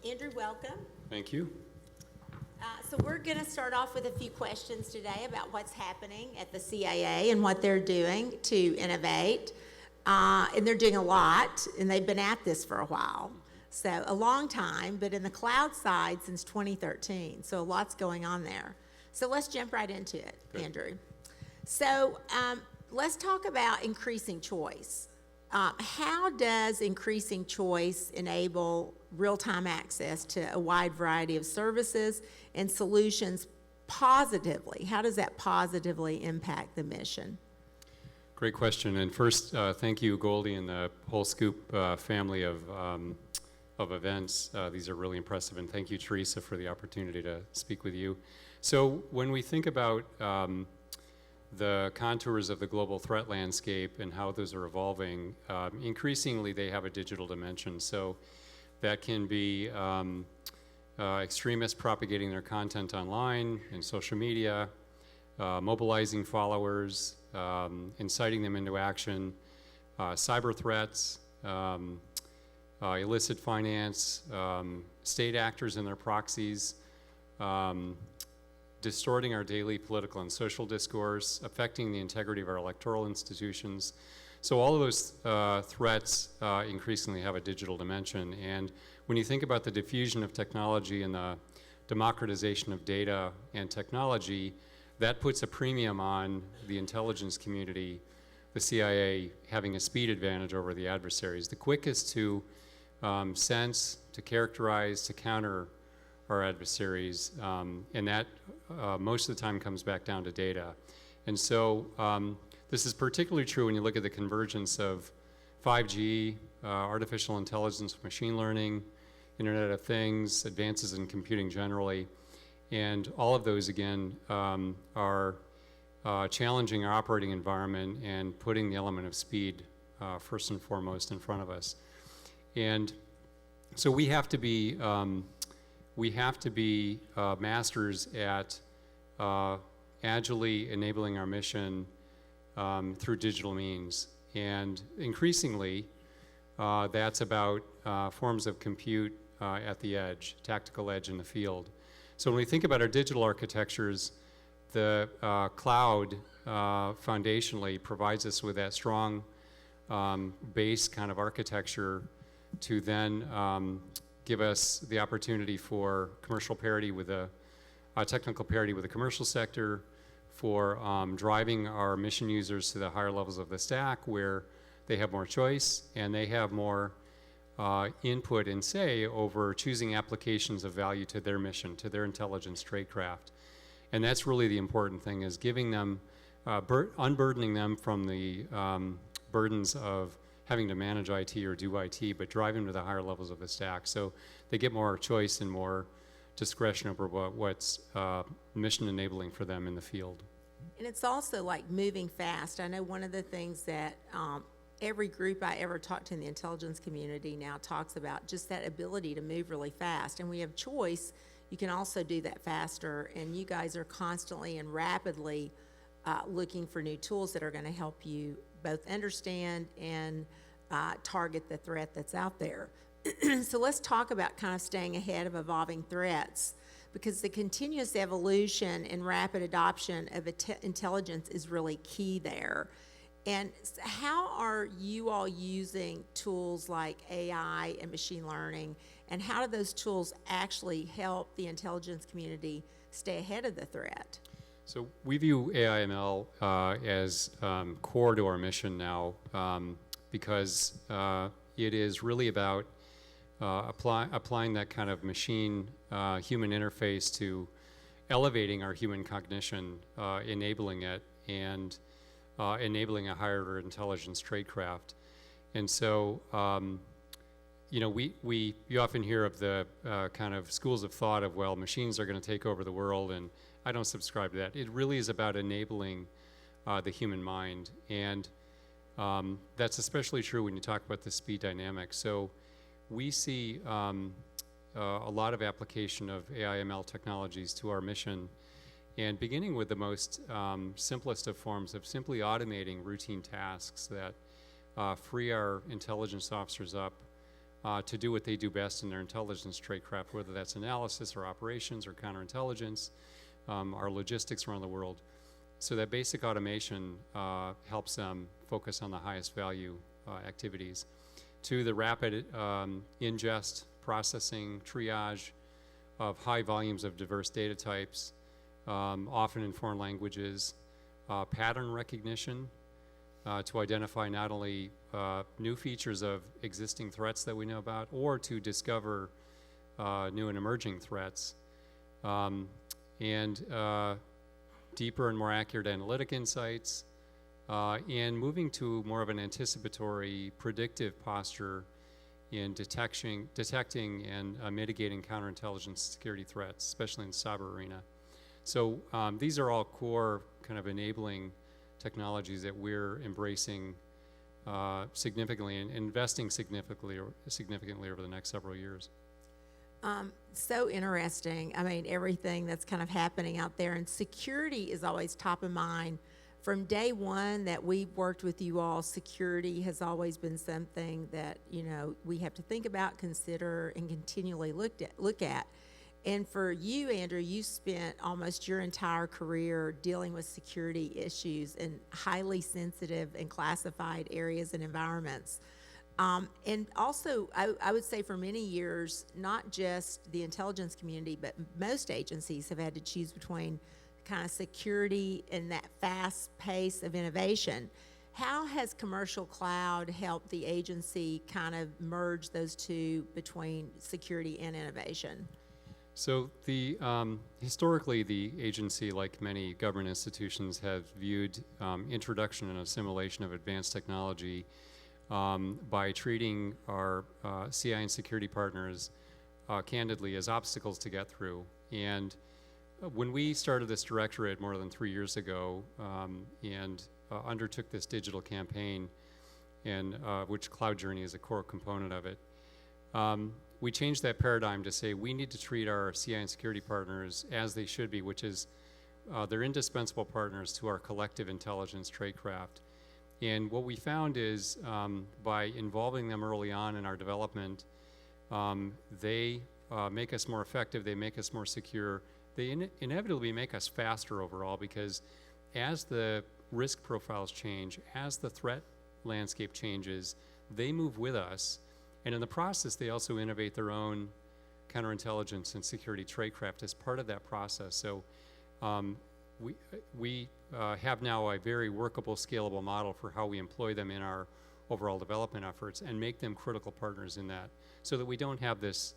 Andrew, welcome. Thank you. So we're going to start off with a few questions today about what's happening at the CAA and what they're doing to innovate. And they're doing a lot, and they've been at this for a while. So a long time, but in the cloud side since 2013. So a lot's going on there. So let's jump right into it, Good. Andrew. So let's talk about increasing choice. How does increasing choice enable real-time access to a wide variety of services and solutions positively? How does that positively impact the mission? Great question. And first, thank you, Goldie, and the whole Scoop family of events. These are really impressive. And thank you, Teresa, for the opportunity to speak with you. So when we think about the contours of the global threat landscape and how those are evolving, increasingly they have a digital dimension. So that can be extremists propagating their content online and social media, mobilizing followers, inciting them into action, cyber threats, illicit finance, state actors and their proxies, distorting our daily political and social discourse, affecting the integrity of our electoral institutions. So all of those threats increasingly have a digital dimension. And when you think about the diffusion of technology and the democratization of data and technology, that puts a premium on the intelligence community, the CIA, having a speed advantage over the adversaries. The quickest to sense, to characterize, to counter our adversaries, and that most of the time comes back down to data. And so this is particularly true when you look at the convergence of 5G, artificial intelligence, machine learning, Internet of Things, advances in computing generally. And all of those, again, are challenging our operating environment and putting the element of speed first and foremost in front of us. And so we have to be masters at agilely enabling our mission through digital means. And increasingly, that's about forms of compute at the edge, tactical edge in the field. So when we think about our digital architectures, the cloud foundationally provides us with that strong base kind of architecture to then give us the opportunity for commercial parity with technical parity with the commercial sector, for driving our mission users to the higher levels of the stack where they have more choice and they have more input and say over choosing applications of value to their mission, to their intelligence tradecraft. And that's really the important thing, is giving them, unburdening them from the burdens of having to manage IT or do IT, but drive them to the higher levels of the stack so they get more choice and more discretion over what's mission enabling for them in the field. And it's also like moving fast. I know one of the things that every group I ever talk to in the intelligence community now talks about, just that ability to move really fast. And we have choice. You can also do that faster. And you guys are constantly and rapidly looking for new tools that are going to help you both understand and target the threat that's out there. So let's talk about kind of staying ahead of evolving threats, because the continuous evolution and rapid adoption of intelligence is really key there. And how are you all using tools like AI and machine learning, and how do those tools actually help the intelligence community stay ahead of the threat? So we view AI/ML as core to our mission now, because it is really about applying that kind of machine-human interface to elevating our human cognition, enabling it, and enabling a higher intelligence tradecraft. And so, you often hear of the kind of schools of thought of, well, machines are going to take over the world, and I don't subscribe to that. It really is about enabling the human mind, and that's especially true when you talk about the speed dynamic. So we see a lot of application of AI/ML technologies to our mission, and beginning with the most simplest of forms of simply automating routine tasks that free our intelligence officers up to do what they do best in their intelligence tradecraft, whether that's analysis or operations or counterintelligence, our logistics around the world. So that basic automation helps them focus on the highest value activities. To the rapid ingest, processing, triage of high volumes of diverse data types, often in foreign languages, pattern recognition to identify not only new features of existing threats that we know about, or to discover new and emerging threats, and deeper and more accurate analytic insights, and moving to more of an anticipatory, predictive posture in detecting and mitigating counterintelligence security threats, especially in the cyber arena. So these are all core kind of enabling technologies that we're embracing significantly and investing significantly over the next several years. So interesting. I mean, everything that's kind of happening out there, and security is always top of mind. From day one that we've worked with you all, security has always been something that, you know, we have to think about, consider, and continually look at. And for you, Andrew, you spent almost your entire career dealing with security issues in highly sensitive and classified areas and environments. And also, I would say for many years, not just the intelligence community, but most agencies have had to choose between kind of security and that fast pace of innovation. How has commercial cloud helped the agency kind of merge those two between security and innovation? So historically, the agency, like many government institutions, have viewed introduction and assimilation of advanced technology by treating our CI and security partners candidly as obstacles to get through. And when we started this directorate more than 3 years ago and undertook this digital campaign, and which Cloud Journey is a core component of it, we changed that paradigm to say we need to treat our CI and security partners as they should be, which is they're indispensable partners to our collective intelligence tradecraft. And what we found is by involving them early on in our development, they make us more effective, they make us more secure, they inevitably make us faster overall, because as the risk profiles change, as the threat landscape changes, they move with us. And in the process, they also innovate their own counterintelligence and security tradecraft as part of that process. So we have now a very workable, scalable model for how we employ them in our overall development efforts and make them critical partners in that, so that we don't have this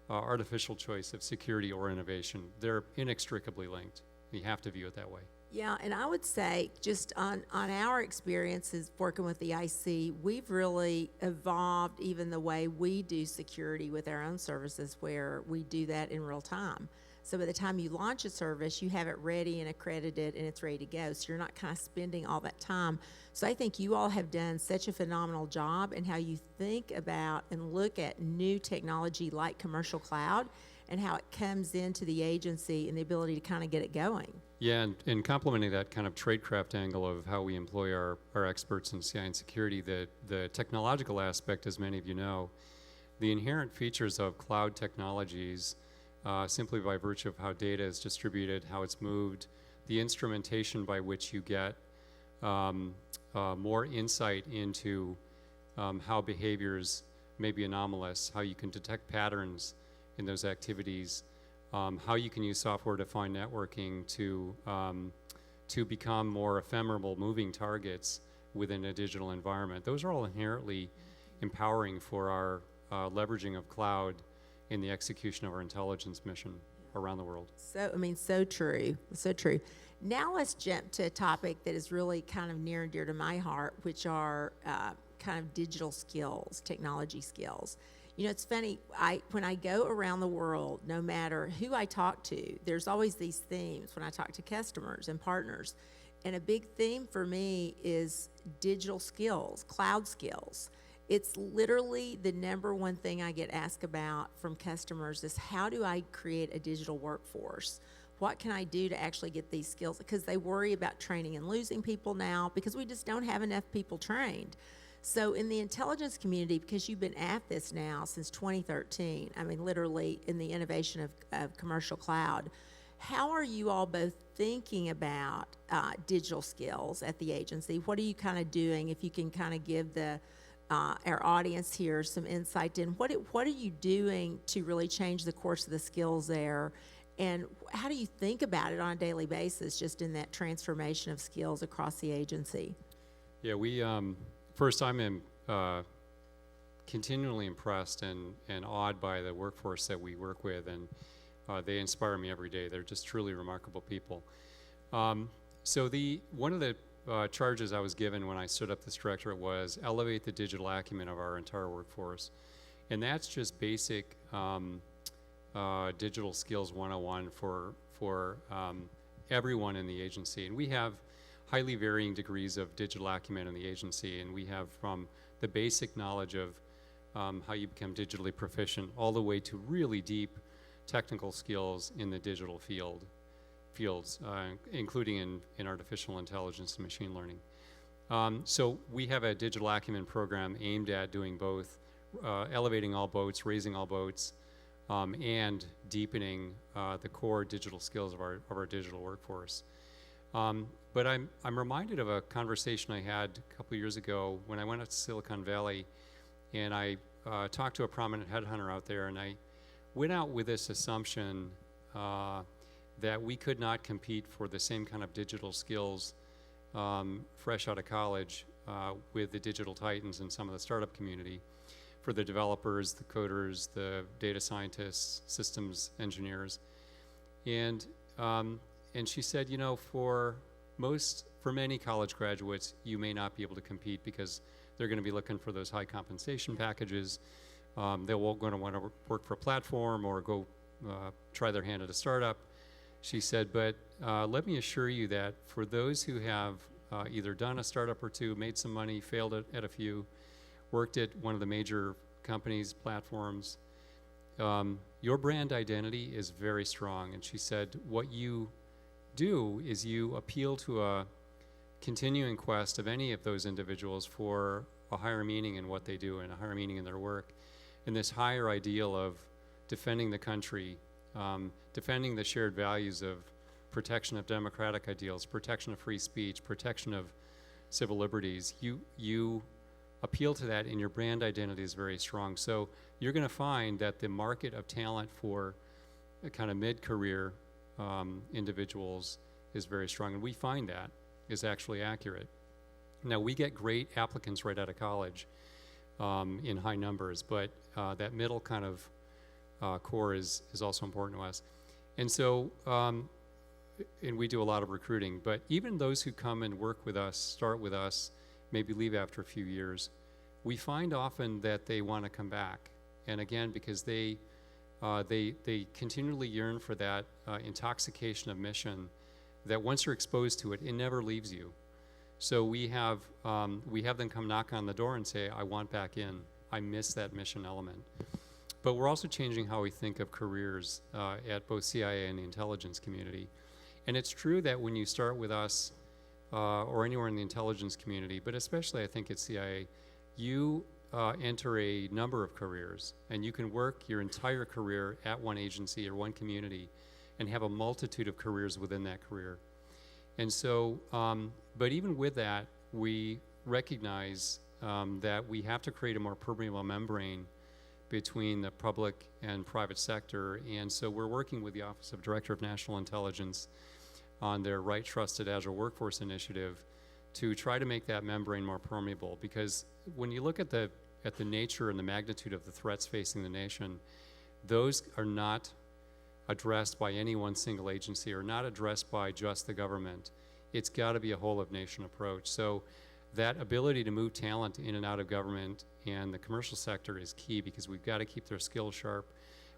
artificial choice of security or innovation. They're inextricably linked. We have to view it that way. Yeah, and I would say just on our experiences working with the IC, we've really evolved even the way we do security with our own services, where we do that in real time. So by the time you launch a service, you have it ready and accredited and it's ready to go. So you're not kind of spending all that time. So I think you all have done such a phenomenal job in how you think about and look at new technology like commercial cloud and how it comes into the agency and the ability to kind of get it going. Yeah, and complementing that kind of tradecraft angle of how we employ our experts in CI and security, the technological aspect, as many of you know, the inherent features of cloud technologies, simply by virtue of how data is distributed, how it's moved, the instrumentation by which you get more insight into how behaviors may be anomalous, how you can detect patterns in those activities, how you can use software-defined networking to become more ephemeral moving targets within a digital environment. Those are all inherently empowering for our leveraging of cloud in the execution of our intelligence mission around the world. So, I mean, so true, so true. Now let's jump to a topic that is really kind of near and dear to my heart, which are kind of digital skills, technology skills. You know, it's funny, when I go around the world, no matter who I talk to, there's always these themes when I talk to customers and partners. And a big theme for me is digital skills, cloud skills. It's literally the number one thing I get asked about from customers is, how do I create a digital workforce? What can I do to actually get these skills? Because they worry about training and losing people now because we just don't have enough people trained. So in the intelligence community, because you've been at this now since 2013, I mean, literally in the innovation of commercial cloud, how are you all both thinking about digital skills at the agency? What are you kind of doing, if you can kind of give our audience here some insight in what are you doing to really change the course of the skills there? And how do you think about it on a daily basis, just in that transformation of skills across the agency? Yeah, we, first I'm continually impressed and awed by the workforce that we work with, and they inspire me every day. They're just truly remarkable people. So one of the charges I was given when I stood up this directorate was elevate the digital acumen of our entire workforce. And that's just basic digital skills 101 for everyone in the agency. And we have highly varying degrees of digital acumen in the agency, and we have from the basic knowledge of how you become digitally proficient all the way to really deep technical skills in the digital fields, including in artificial intelligence and machine learning. So we have a digital acumen program aimed at doing both, elevating all boats, raising all boats, and deepening the core digital skills of our digital workforce. But I'm reminded of a conversation I had a couple years ago when I went out to Silicon Valley, and I talked to a prominent headhunter out there, and I went out with this assumption that we could not compete for the same kind of digital skills fresh out of college with the digital titans in some of the startup community, for the developers, the coders, the data scientists, systems engineers. And she said, you know, for many college graduates, you may not be able to compete because they're going to be looking for those high compensation packages. They're going to want to work for a platform or go try their hand at a startup. She said, but let me assure you that for those who have either done a startup or two, made some money, failed at a few, worked at one of the major companies, platforms, your brand identity is very strong. And she said, what you do is you appeal to a continuing quest of any of those individuals for a higher meaning in what they do and a higher meaning in their work, and this higher ideal of defending the country, defending the shared values of protection of democratic ideals, protection of free speech, protection of civil liberties. You appeal to that, and your brand identity is very strong. So you're going to find that the market of talent for a kind of mid-career individuals is very strong, and we find that is actually accurate. Now, we get great applicants right out of college in high numbers, but that middle kind of core is also important to us. And so, and we do a lot of recruiting, but even those who come and work with us, start with us, maybe leave after a few years, we find often that they want to come back. And again, because they continually yearn for that intoxication of mission, that once you're exposed to it, it never leaves you. So we have them come knock on the door and say, I want back in. I miss that mission element. But we're also changing how we think of careers at both CIA and the intelligence community. And it's true that when you start with us or anywhere in the intelligence community, but especially I think at CIA, you enter a number of careers, and you can work your entire career at one agency or one community and have a multitude of careers within that career. And so, but even with that, we recognize that we have to create a more permeable membrane between the public and private sector. And so we're working with the Office of Director of National Intelligence on their Right Trusted Agile Workforce Initiative to try to make that membrane more permeable. Because when you look at the nature and the magnitude of the threats facing the nation, those are not addressed by any one single agency or not addressed by just the government. It's got to be a whole of nation approach. So that ability to move talent in and out of government and the commercial sector is key, because we've got to keep their skills sharp.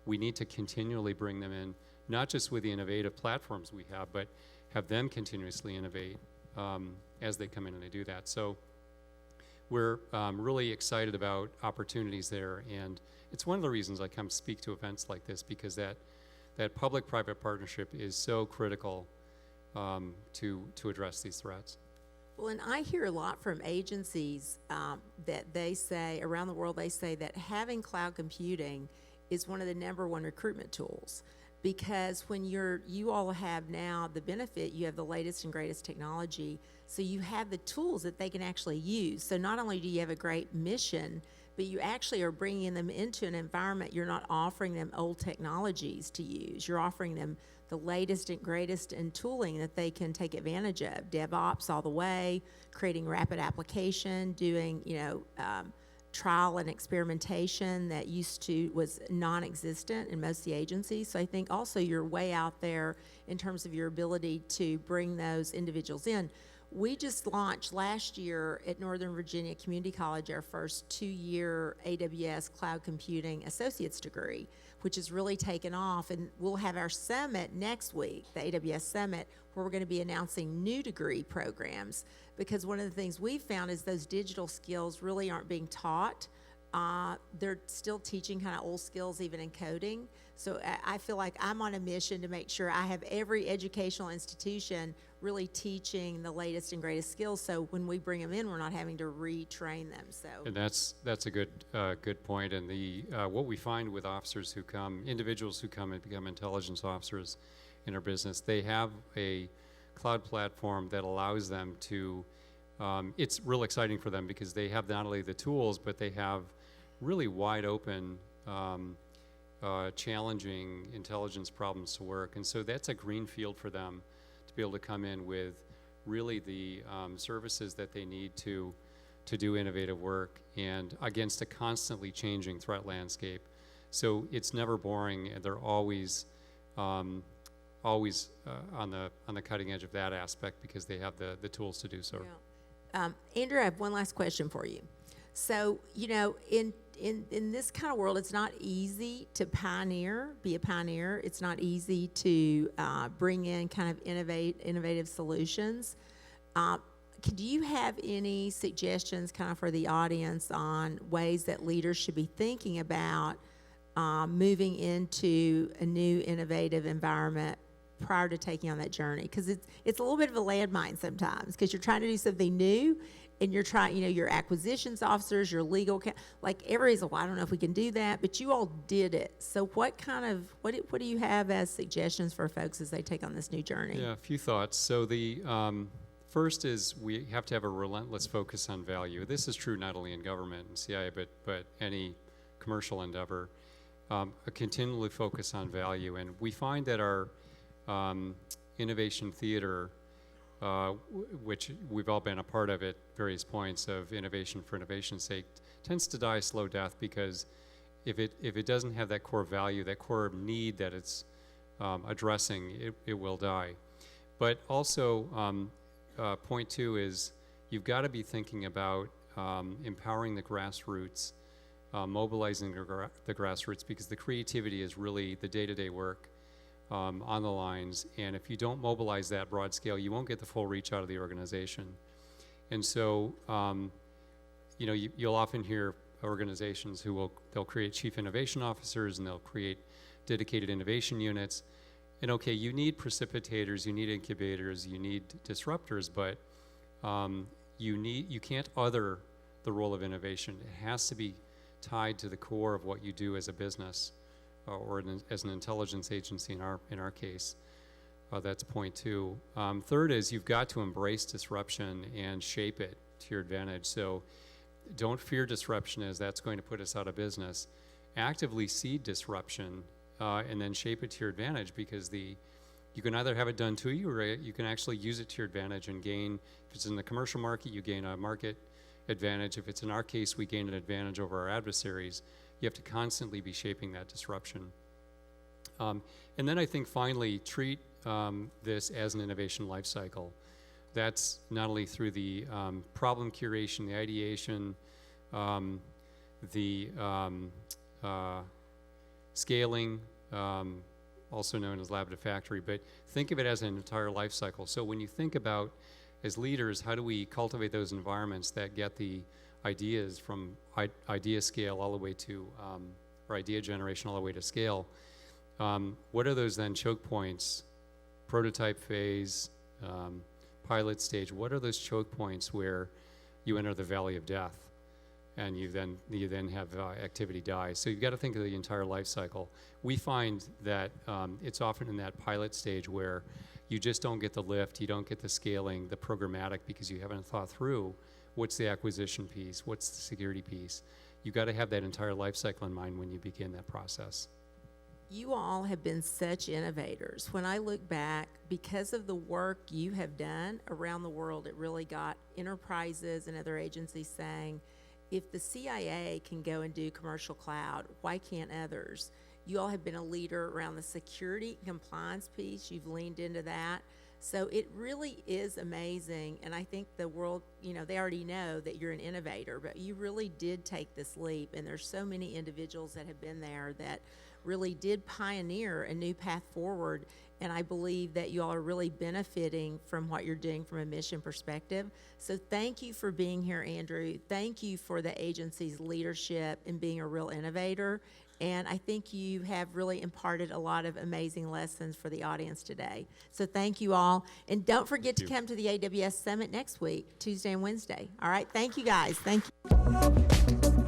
We need to continually bring them in, not just with the innovative platforms we have, but have them continuously innovate as they come in and they do that. So we're really excited about opportunities there, and it's one of the reasons I come speak to events like this, because that public-private partnership is so critical to address these threats. Well, and I hear a lot from agencies that they say, around the world, they say that having cloud computing is one of the number one recruitment tools. Because when you all have now the benefit, you have the latest and greatest technology, so you have the tools that they can actually use. So not only do you have a great mission, but you actually are bringing them into an environment. You're not offering them old technologies to use. You're offering them the latest and greatest in tooling that they can take advantage of. DevOps all the way, creating rapid application, doing, trial and experimentation that was non-existent in most of the agencies. So I think also you're way out there in terms of your ability to bring those individuals in. We just launched last year at Northern Virginia Community College our first 2-year AWS Cloud Computing Associate's degree, which has really taken off. And we'll have our summit next week, the AWS Summit, where we're going to be announcing new degree programs. Because one of the things we've found is those digital skills really aren't being taught. They're still teaching kind of old skills, even in coding. So I feel like I'm on a mission to make sure I have every educational institution really teaching the latest and greatest skills. So when we bring them in, we're not having to retrain them. So. And that's a good point. And what we find with individuals who come and become intelligence officers in our business, they have a cloud platform that allows them to, it's real exciting for them because they have not only the tools, but they have really wide open, challenging intelligence problems to work. And so that's a green field for them to be able to come in with really the services that they need to do innovative work and against a constantly changing threat landscape. So it's never boring, and they're always on the cutting edge of that aspect because they have the tools to do so. Yeah. Andrew, I have one last question for you. So, in this kind of world, it's not easy to be a pioneer. It's not easy to bring in kind of innovative solutions. Do you have any suggestions kind of for the audience on ways that leaders should be thinking about moving into a new innovative environment prior to taking on that journey? Because it's a little bit of a landmine sometimes because you're trying to do something new and you're trying, your acquisitions officers, your legal, everybody's like, well, I don't know if we can do that, but you all did it. So what do you have as suggestions for folks as they take on this new journey? Yeah, a few thoughts. So the first is we have to have a relentless focus on value. This is true not only in government and CIA, but any commercial endeavor. A continually focus on value. And we find that our innovation theater, which we've all been a part of at various points of innovation for innovation's sake, tends to die a slow death because if it doesn't have that core value, that core need that it's addressing, it will die. But also, point two is you've got to be thinking about empowering the grassroots, mobilizing the grassroots, because the creativity is really the day-to-day work on the lines, and if you don't mobilize that broad scale, you won't get the full reach out of the organization. And so, you'll often hear organizations they'll create chief innovation officers and they'll create dedicated innovation units. And okay, you need precipitators, you need incubators, you need disruptors, but you can't other the role of innovation. It has to be tied to the core of what you do as a business. Or as an intelligence agency in our case. That's point two. Third is you've got to embrace disruption and shape it to your advantage. So don't fear disruption as that's going to put us out of business. Actively seed disruption and then shape it to your advantage because you can either have it done to you or you can actually use it to your advantage and gain. If it's in the commercial market, you gain a market advantage. If it's in our case, we gain an advantage over our adversaries. You have to constantly be shaping that disruption. And then I think finally, treat this as an innovation life cycle. That's not only through the problem curation, the ideation, the scaling, also known as lab to factory, but think of it as an entire life cycle. So when you think about, as leaders, how do we cultivate those environments that get the ideas from idea scale all the way to, or idea generation all the way to scale. What are those then choke points? Prototype phase, pilot stage, what are those choke points where you enter the valley of death, and you then have activity die? So you've got to think of the entire life cycle. We find that it's often in that pilot stage where you just don't get the lift, you don't get the scaling, the programmatic, because you haven't thought through what's the acquisition piece, what's the security piece. You've got to have that entire life cycle in mind when you begin that process. You all have been such innovators. When I look back, because of the work you have done around the world, it really got enterprises and other agencies saying, if the CIA can go and do commercial cloud, why can't others? You all have been a leader around the security and compliance piece. You've leaned into that. So it really is amazing, and I think the world, they already know that you're an innovator, but you really did take this leap, and there's so many individuals that have been there that really did pioneer a new path forward, and I believe that you all are really benefiting from what you're doing from a mission perspective. So thank you for being here, Andrew. Thank you for the agency's leadership and being a real innovator. And I think you have really imparted a lot of amazing lessons for the audience today. So thank you all. And don't forget to come to the AWS Summit next week, Tuesday and Wednesday. All right, thank you guys. Thank you.